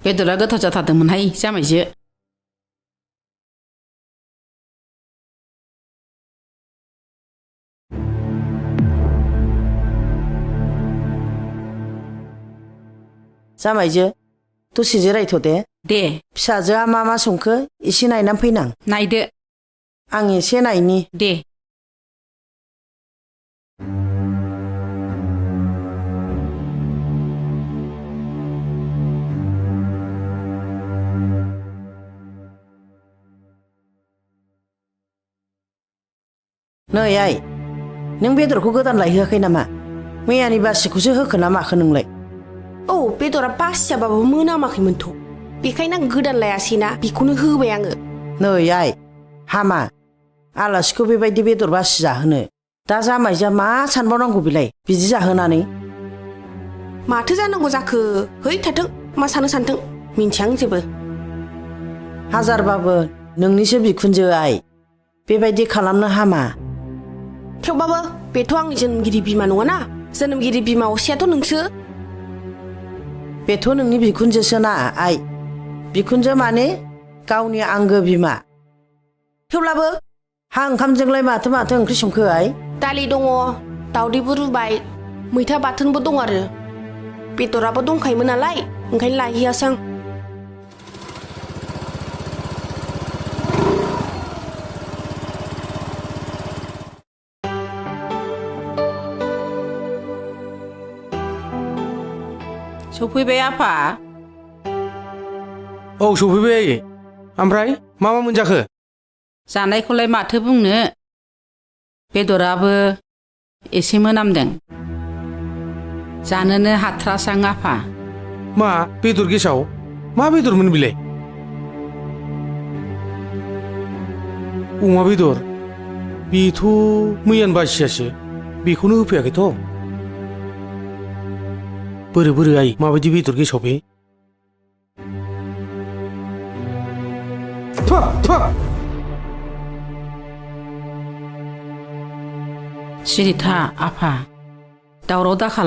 बेदरा गोथाव जाथारदोंमोनहाय जामायजो। जामायजो दसे जिरायथ' दे। दे फिसाजोआ मा संखो एसे नायनानै फैनां। नायदो। आं एसे नायनि। दे। नै आइ, नों बेदरखौ गोदान लायहोआखै नामा? मैयानि बासिखौसो होखो ना माखो नोंलाय? औ बेदरा बासियाबाबो मोनामाखैमोनथ', बेखायनो आं गोदान लायासैना, बेखौनो होबाय आङो। नै आइ, हामा आलासिखौ बेबायदि बेदर बासि जाहोनो। दा जामायजोआ मा सानबावनांगौ बेलाय बिदि जाहोनानै? माथो जानांगौ जाखो? है थाथों, मा सानो सानथों, मिन्थिया आं जेबो। हाजारबाबो नोंनिसो बिखुनजो आइ, बेबायदि खालामनो हामा। थेवबाबो बेथ' आंनि जोनोमगिरि बिमा नङाना, जोनोमगिरि बिमा असेयाथ' नोंसो। बेथ' नोंनि बिखुनजोसोना आइ, बिखुनजो माने गावनि आंगो बिमा। थेवब्लाबो हा ओंखामजोंलाय माथो ओंख्रि संखो आइ? दालि दङ, दावदैबो रुबाय, मैथा बाथोनबो दं आरो। बेदराबो दंखायोमोन नालाय, ओंखायनो लायहैयासै आं। सफैबाय आफा? औ सफैबाय आयै। ओमफ्राय मा मोनजाखो? जानायखौलाय माथो बुंनो, बेदराबो एसे मोनामदों, जानोनो हाथ्रासां आफा। मा बेदर गेसाव? मा बेदरमोन बिलाय? अमा बेदर? बेथ' मैयानि बासियासो, बेखौनो होफैयाखैथ'। बोरै आइ, माबायदि बेदर गेसाव बे? सिरि था आफा, दावराव दाखालाम।